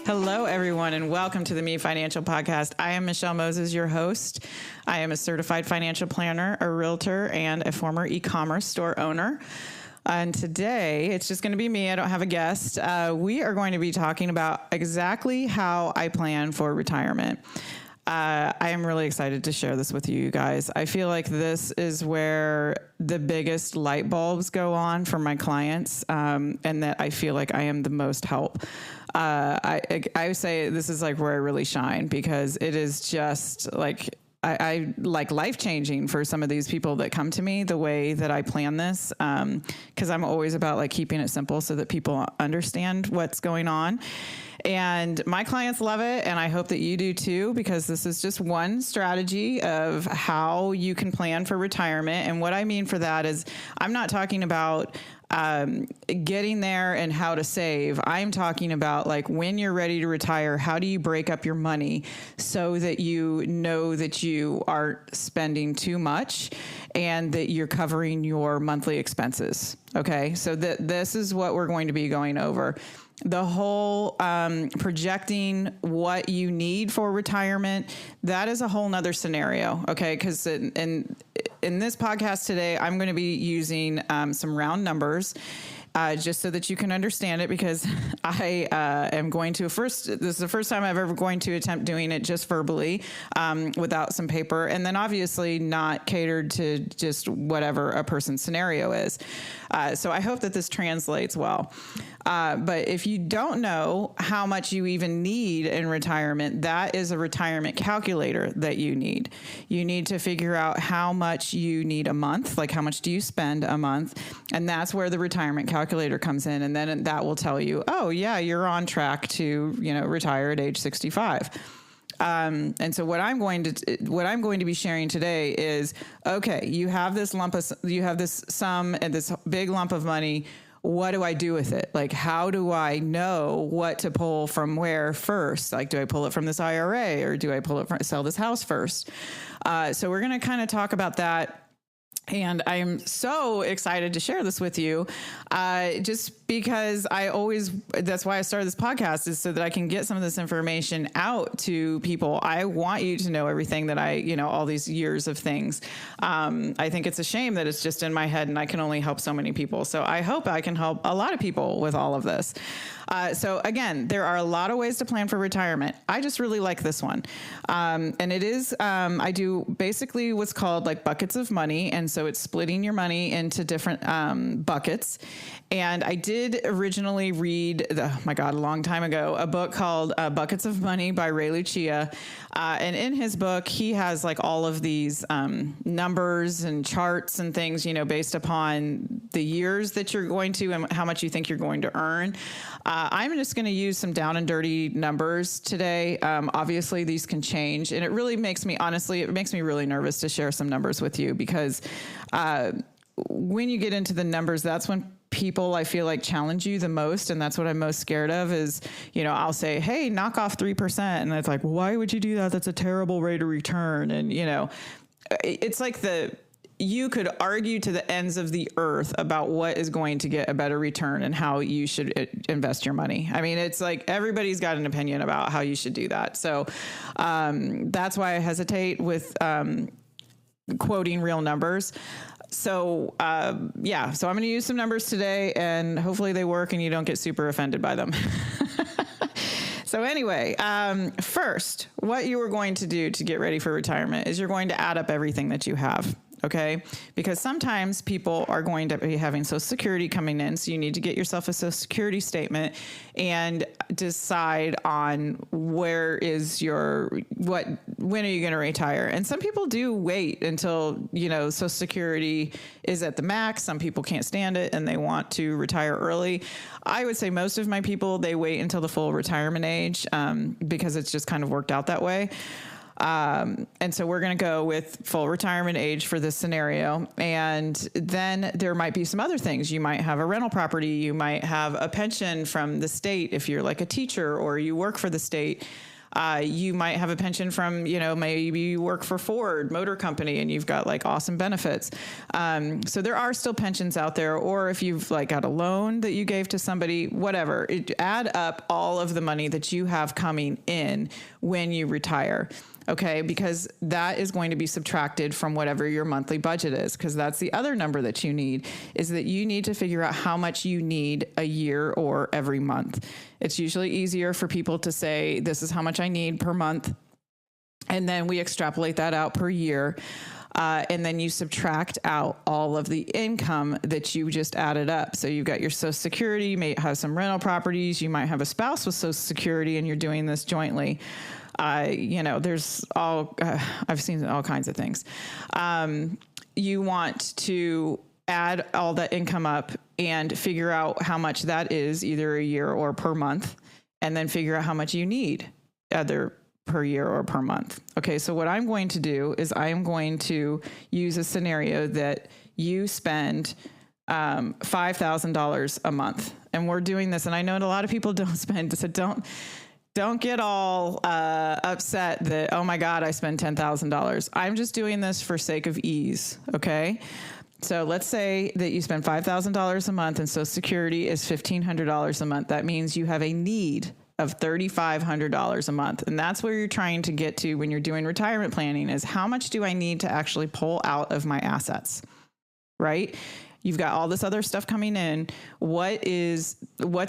Hello, everyone, and welcome to the Me Financial Podcast. I am Michelle Moses, your host. I am a certified financial planner, a realtor, and a former e-commerce store owner. And today, it's just going to be me. I don't have a guest. We are going to be talking about exactly how I plan for retirement. I am really excited to share this with you guys. I feel like this is where the biggest light bulbs go on for my clients, and that I feel like I am the most help. I say this is like where I really shine, because it is just like I like life-changing for some of these people that come to me, the way that I plan this, because I'm always about like keeping it simple so that people understand what's going on. And my clients love it, and I hope that you do too, because this is just one strategy of how you can plan for retirement. And what I mean for that is I'm not talking about getting there and how to save. I'm talking about like when you're ready to retire, how do you break up your money so that you know that you aren't spending too much and that you're covering your monthly expenses. Okay, so this is what we're going to be going over. The whole projecting what you need for retirement, that is a whole nother scenario, okay? Because in this podcast today, I'm going to be using some round numbers just so that you can understand it, because I am going to this is the first time I've ever going to attempt doing it just verbally without some paper, and then obviously not catered to just whatever a person's scenario is. So I hope that this translates well. But if you don't know how much you even need in retirement, that is a retirement calculator that you need. You need to figure out how much you need a month, like how much do you spend a month, and that's where the retirement calculator comes in, and then that will tell you, oh yeah, you're on track to, retire at age 65. And so what I'm going to be sharing today is, okay, you have this sum and this big lump of money. What do I do with it? Like, how do I know what to pull from where first? Like, do I pull it from this IRA, or do I sell this house first? So we're going to kind of talk about that. And I'm so excited to share this with you, just because that's why I started this podcast, is so that I can get some of this information out to people. I want you to know everything that all these years of things. I think it's a shame that it's just in my head and I can only help so many people. So I hope I can help a lot of people with all of this. So again, there are a lot of ways to plan for retirement. I just really like this one. And it is, I do basically what's called like buckets of money. And so it's splitting your money into different buckets. And I did originally read, a long time ago, a book called Buckets of Money by Ray Lucia. And in his book, he has like all of these numbers and charts and things, based upon the years that you're going to and how much you think you're going to earn. I'm just going to use some down and dirty numbers today. Obviously, these can change. And it really makes me really nervous to share some numbers with you, because when you get into the numbers, that's when people, I feel like, challenge you the most. And that's what I'm most scared of is, I'll say, hey, knock off 3%. And it's like, well, why would you do that? That's a terrible rate of return. And, it's like you could argue to the ends of the earth about what is going to get a better return and how you should invest your money. I mean, it's like everybody's got an opinion about how you should do that. So that's why I hesitate with quoting real numbers. So, so I'm going to use some numbers today, and hopefully they work and you don't get super offended by them. So anyway, first, what you are going to do to get ready for retirement is you're going to add up everything that you have. Okay. Because sometimes people are going to be having Social Security coming in. So you need to get yourself a Social Security statement and decide on when are you going to retire? And some people do wait until, Social Security is at the max. Some people can't stand it and they want to retire early. I would say most of my people, they wait until the full retirement age, because it's just kind of worked out that way. And so we're going to go with full retirement age for this scenario. And then there might be some other things. You might have a rental property. You might have a pension from the state if you're like a teacher or you work for the state. You might have a pension from, maybe you work for Ford Motor Company and you've got like awesome benefits. So there are still pensions out there, or if you've like got a loan that you gave to somebody, whatever, add up all of the money that you have coming in when you retire. Okay, because that is going to be subtracted from whatever your monthly budget is, because that's the other number that you need, is that you need to figure out how much you need a year or every month. It's usually easier for people to say, this is how much I need per month. And then we extrapolate that out per year. And then you subtract out all of the income that you just added up. So you've got your Social Security, you may have some rental properties, you might have a spouse with Social Security, and you're doing this jointly. There's I've seen all kinds of things. You want to add all that income up and figure out how much that is either a year or per month, and then figure out how much you need either per year or per month. Okay. So what I'm going to do is I am going to use a scenario that you spend $5,000 a month, and we're doing this. And I know a lot of people don't spend, so don't get all upset that, oh my God, I spend $10,000. I'm just doing this for sake of ease. Okay. So let's say that you spend $5,000 a month and Social Security is $1,500 a month. That means you have a need of $3,500 a month. And that's where you're trying to get to when you're doing retirement planning, is how much do I need to actually pull out of my assets, right? You've got all this other stuff coming in. What's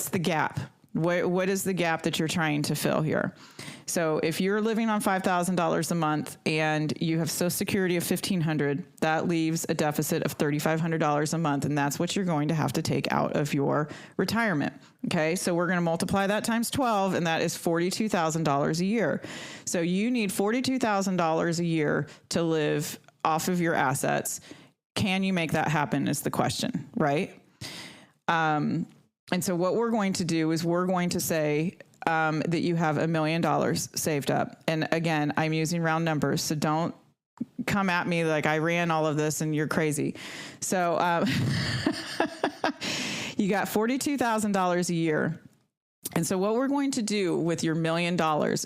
the gap? What is the gap that you're trying to fill here? So if you're living on $5,000 a month and you have Social Security of $1,500, that leaves a deficit of $3,500 a month. And that's what you're going to have to take out of your retirement. Okay. So we're going to multiply that times 12, and that is $42,000 a year. So you need $42,000 a year to live off of your assets. Can you make that happen is the question, right? And so what we're going to do is we're going to say that you have $1 million saved up. And again, I'm using round numbers, so don't come at me like I ran all of this and you're crazy. So you got $42,000 a year. And so what we're going to do with your $1 million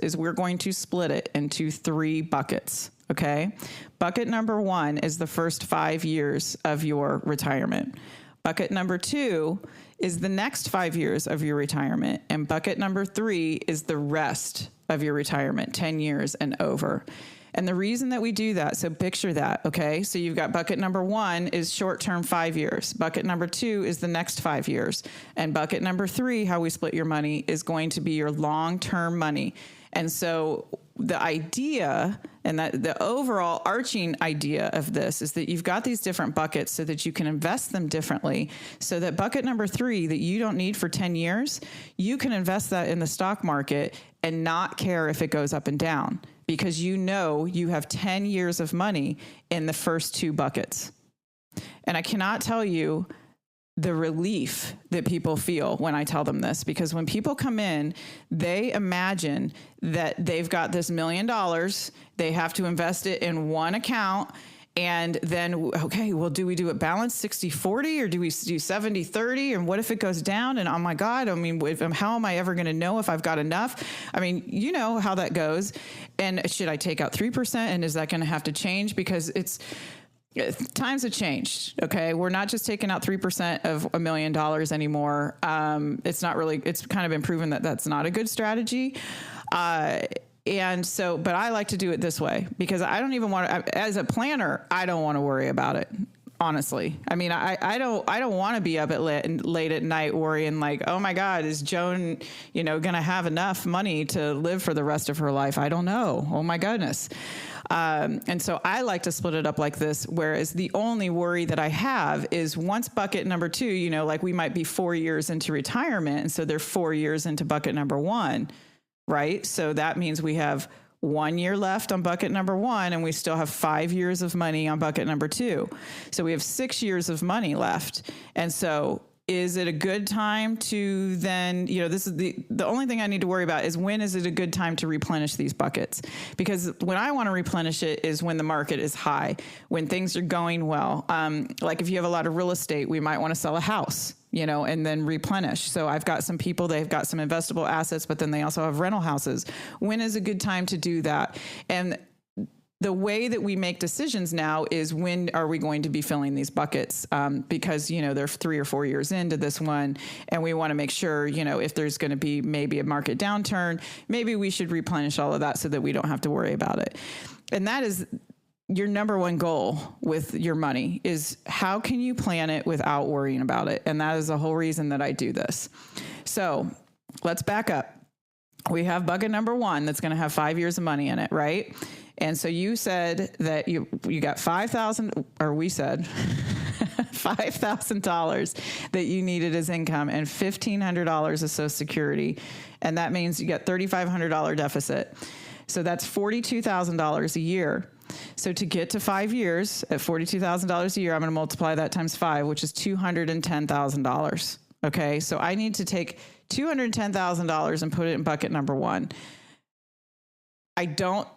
is we're going to split it into 3 buckets. Okay. Bucket number 1 is the first 5 years of your retirement. Bucket number 2 is the next 5 years of your retirement. And bucket number 3 is the rest of your retirement, 10 years and over. And the reason that we do that, so picture that, okay? So you've got bucket number 1 is short-term 5 years. Bucket number 2 is the next 5 years. And bucket number 3, how we split your money, is going to be your long-term money. And so the idea and that the overall arching idea of this is that you've got these different buckets so that you can invest them differently, so that bucket number 3 that you don't need for 10 years, you can invest that in the stock market and not care if it goes up and down, because you know you have 10 years of money in the first 2 buckets. And I cannot tell you the relief that people feel when I tell them this, because when people come in, they imagine that they've got this $1 million, they have to invest it in one account, and then, okay, well, do we do it balanced 60-40 or do we do 70-30? And what if it goes down? And oh my God, I mean, how am I ever going to know if I've got enough? I mean, you know how that goes. And should I take out 3%? And is that going to have to change? Because times have changed. Okay. We're not just taking out 3% of $1 million anymore. It's kind of been proven that that's not a good strategy. And so, but I like to do it this way because I don't even want to, as a planner, I don't want to worry about it. Honestly. I mean, I don't want to be up at late at night worrying like, oh my God, is Joan, going to have enough money to live for the rest of her life? I don't know. Oh my goodness. And so I like to split it up like this, whereas the only worry that I have is once bucket number 2, like we might be 4 years into retirement. And so they're 4 years into bucket number 1, right? So that means we have 1 year left on bucket number 1, and we still have 5 years of money on bucket number 2. So we have 6 years of money left. And so is it a good time to then, this is the only thing I need to worry about is when is it a good time to replenish these buckets? Because when I want to replenish it is when the market is high, when things are going well. Like if you have a lot of real estate, we might want to sell a house, and then replenish. So I've got some people, they've got some investable assets, but then they also have rental houses. When is a good time to do that? And the way that we make decisions now is when are we going to be filling these buckets? Because, they're 3 or 4 years into this one, and we want to make sure, if there's going to be maybe a market downturn, maybe we should replenish all of that so that we don't have to worry about it. And that is your number one goal with your money, is how can you plan it without worrying about it? And that is the whole reason that I do this. So let's back up. We have bucket number 1 that's going to have 5 years of money in it, right? And so you said that you got $5,000, or we said $5,000 that you needed as income and $1,500 of Social Security. And that means you got $3,500 deficit. So that's $42,000 a year. So to get to 5 years at $42,000 a year, I'm going to multiply that times 5, which is $210,000. Okay. So I need to take $210,000 and put it in bucket number 1. I don't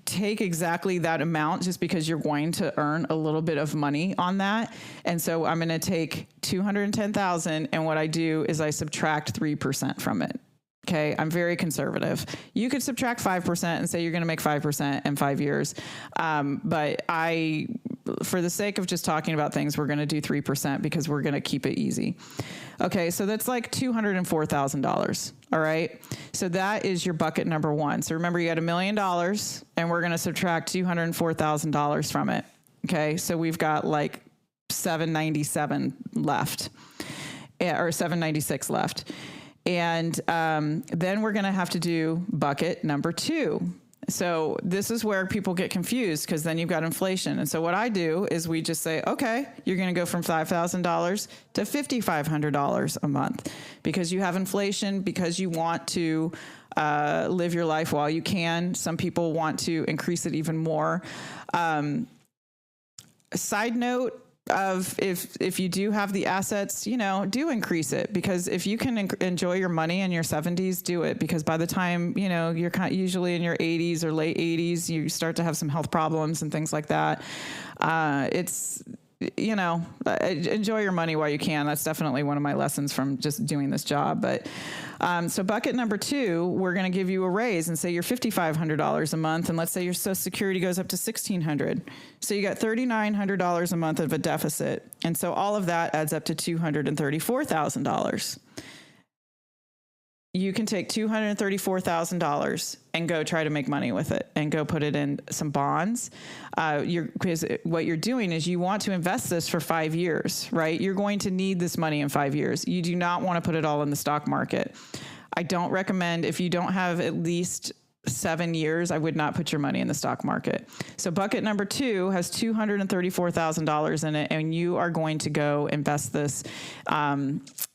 take exactly that amount just because you're going to earn a little bit of money on that. And so I'm going to take 210,000. And what I do is I subtract 3% from it. Okay. I'm very conservative. You could subtract 5% and say you're going to make 5% in 5 years. But for the sake of just talking about things, we're going to do 3% because we're going to keep it easy. Okay. So that's like $204,000. All right. So that is your bucket number 1. So remember, you got $1 million and we're going to subtract $204,000 from it. Okay. So we've got like 797 left, or 796 left. And then we're going to have to do bucket number 2. So this is where people get confused, because then you've got inflation. And so what I do is we just say, okay, you're going to go from $5,000 to $5,500 a month, because you have inflation, because you want to live your life while you can. Some people want to increase it even more. Side note, of if you do have the assets, do increase it, because if you can enjoy your money in your 70s, do it, because by the time, you're usually in your 80s or late 80s, you start to have some health problems and things like that. Enjoy your money while you can. That's definitely one of my lessons from just doing this job. But so bucket number 2, we're going to give you a raise and say you're $5,500 a month. And let's say your Social Security goes up to $1,600. So you got $3,900 a month of a deficit. And so all of that adds up to $234,000. You can take $234,000 and go try to make money with it and go put it in some bonds. Because what you're doing is you want to invest this for 5 years, right? You're going to need this money in 5 years. You do not want to put it all in the stock market. I don't recommend, if you don't have at least 7 years, I would not put your money in the stock market. So bucket number 2 has $234,000 in it, and you are going to go invest this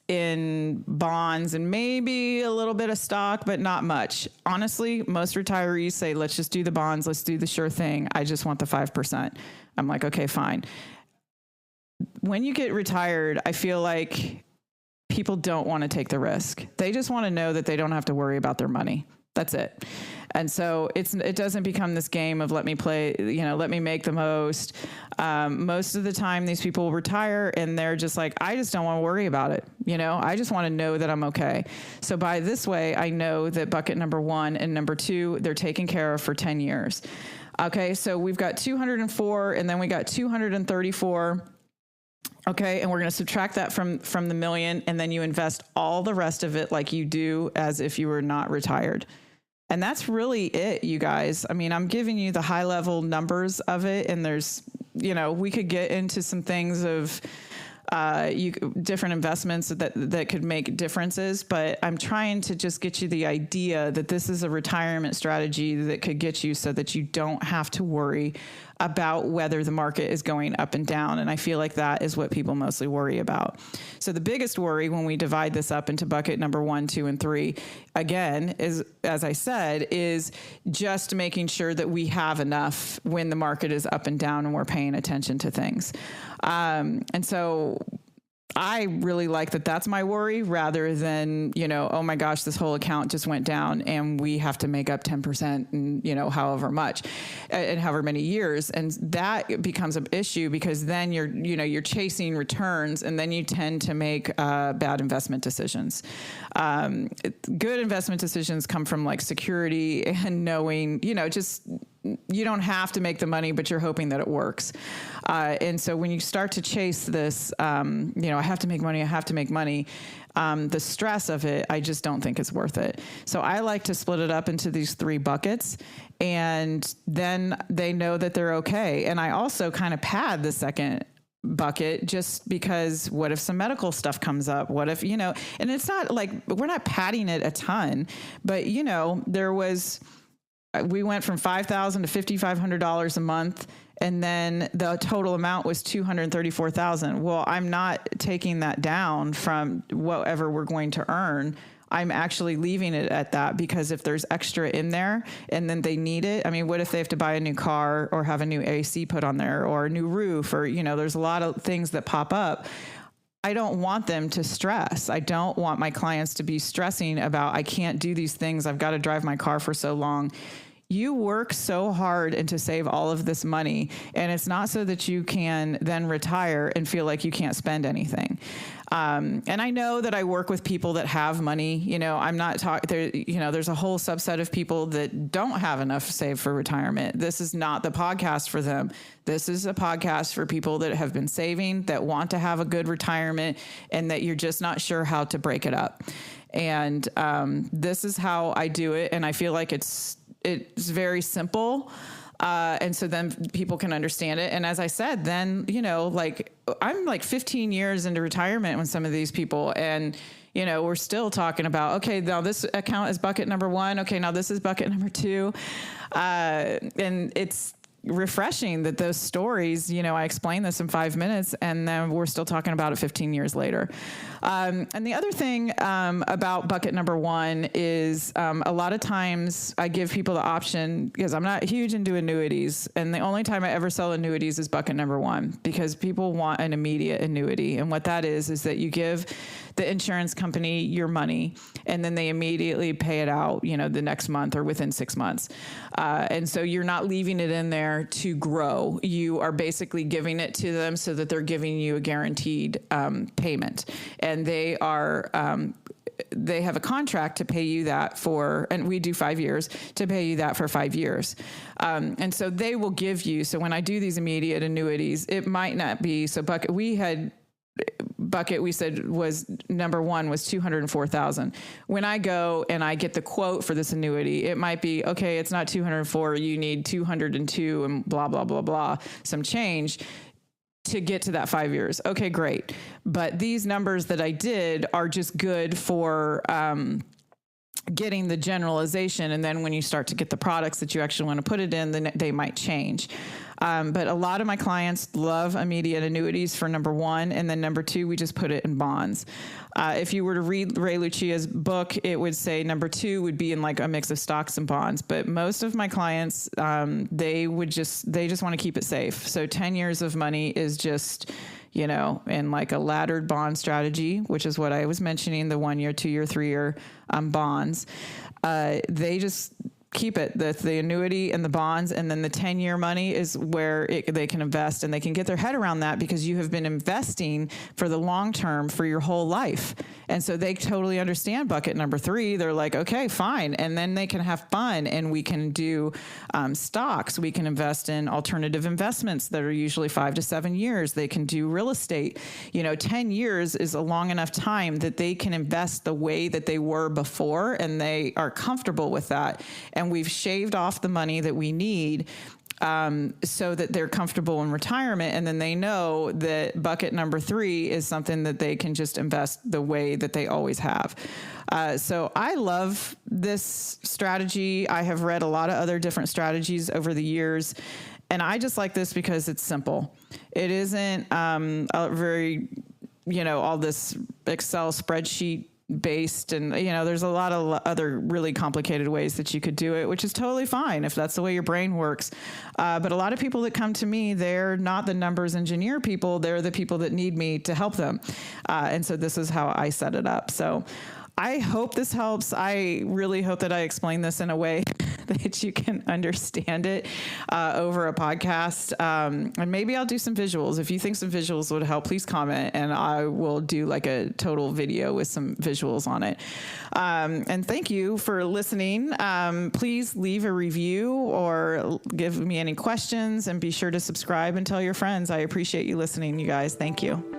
in bonds and maybe a little bit of stock, but not much. Honestly, most retirees say, let's just do the bonds. Let's do the sure thing. I just want the 5%. I'm like, okay, fine. When you get retired, I feel like people don't want to take the risk. They just want to know that they don't have to worry about their money. That's it. And so it doesn't become this game of let me play, let me make the most. Most of the time these people will retire and they're just like, I just don't want to worry about it. I just want to know that I'm okay. So by this way, I know that bucket number 1 and number 2, they're taken care of for 10 years. Okay. So we've got 204 and then we got 234. Okay. And we're going to subtract that from the million, and then you invest all the rest of it like you do as if you were not retired. And that's really it, you guys. I mean, I'm giving you the high level numbers of it, and there's, we could get into some things of different investments that could make differences, but I'm trying to just get you the idea that this is a retirement strategy that could get you so that you don't have to worry about whether the market is going up and down. And I feel like that is what people mostly worry about. So the biggest worry when we divide this up into bucket number 1, 2, and 3, again, is, as I said, is just making sure that we have enough when the market is up and down and we're paying attention to things. And so I really like that that's my worry rather than, oh my gosh, this whole account just went down and we have to make up 10% and, however much and however many years. And that becomes an issue because then you're chasing returns and then you tend to make bad investment decisions. Good investment decisions come from like security and knowing, you don't have to make the money, but you're hoping that it works. And so when you start to chase this, I have to make money, the stress of it, I just don't think it's worth it. So I like to split it up into these 3 buckets, and then they know that they're okay. And I also kind of pad the second bucket just because what if some medical stuff comes up? What if, and it's not like, we're not padding it a ton, but we went from $5,000 to $5,500 a month, and then the total amount was $234,000. Well, I'm not taking that down from whatever we're going to earn. I'm actually leaving it at that because if there's extra in there and then they need it, I mean, what if they have to buy a new car or have a new AC put on there or a new roof or, there's a lot of things that pop up. I don't want them to stress. I don't want my clients to be stressing about, I can't do these things. I've got to drive my car for so long. You work so hard and to save all of this money, and it's not so that you can then retire and feel like you can't spend anything. And I know that I work with people that have money. I'm not talking there. There's a whole subset of people that don't have enough saved for retirement. This is not the podcast for them. This is a podcast for people that have been saving, that want to have a good retirement, and that you're just not sure how to break it up. And this is how I do it, and I feel like it's very simple. And so then people can understand it. And as I said, then, I'm like 15 years into retirement with some of these people, and, we're still talking about, okay, now this account is bucket number 1. Okay, now this is bucket number 2. And it's refreshing that those stories, I explain this in 5 minutes and then we're still talking about it 15 years later. And the other thing about bucket number 1 is a lot of times I give people the option, because I'm not huge into annuities, and the only time I ever sell annuities is bucket number 1, because people want an immediate annuity. And what that is that you give the insurance company your money and then they immediately pay it out, the next month or within 6 months. And so you're not leaving it in there to grow. You are basically giving it to them so that they're giving you a guaranteed payment. And they have a contract to pay you that for, and we do 5 years, to pay you that for 5 years. And so they will give you, so when I do these immediate annuities, it might not be, so bucket we said was number 1 was $204,000. When I go and I get the quote for this annuity, it might be, okay, it's not 204, you need 202 and blah, blah, blah, blah, some change to get to that 5 years. Okay, great. But these numbers that I did are just good for getting the generalization. And then when you start to get the products that you actually want to put it in, then they might change. But a lot of my clients love immediate annuities for number 1. And then number 2, we just put it in bonds. If you were to read Ray Lucia's book, it would say number 2 would be in like a mix of stocks and bonds. But most of my clients, they just want to keep it safe. So 10 years of money is just, in like a laddered bond strategy, which is what I was mentioning, the 1 year, 2 year, 3 year bonds. They just keep it, the annuity and the bonds, and then the 10-year money is where they can invest, and they can get their head around that because you have been investing for the long term for your whole life. And so they totally understand bucket number 3. They're like, okay, fine. And then they can have fun, and we can do stocks. We can invest in alternative investments that are usually 5 to 7 years. They can do real estate. 10 years is a long enough time that they can invest the way that they were before, and they are comfortable with that. And we've shaved off the money that we need so that they're comfortable in retirement. And then they know that bucket number 3 is something that they can just invest the way that they always have. So I love this strategy. I have read a lot of other different strategies over the years, and I just like this because it's simple. It isn't a very, all this Excel spreadsheet based, and there's a lot of other really complicated ways that you could do it, which is totally fine if that's the way your brain works. But a lot of people that come to me, they're not the numbers engineer people, they're the people that need me to help them. And so this is how I set it up. So I hope this helps. I really hope that I explain this in a way that you can understand it over a podcast. And maybe I'll do some visuals. If you think some visuals would help, please comment, and I will do like a total video with some visuals on it. And thank you for listening. Please leave a review or give me any questions, and be sure to subscribe and tell your friends. I appreciate you listening, you guys. Thank you.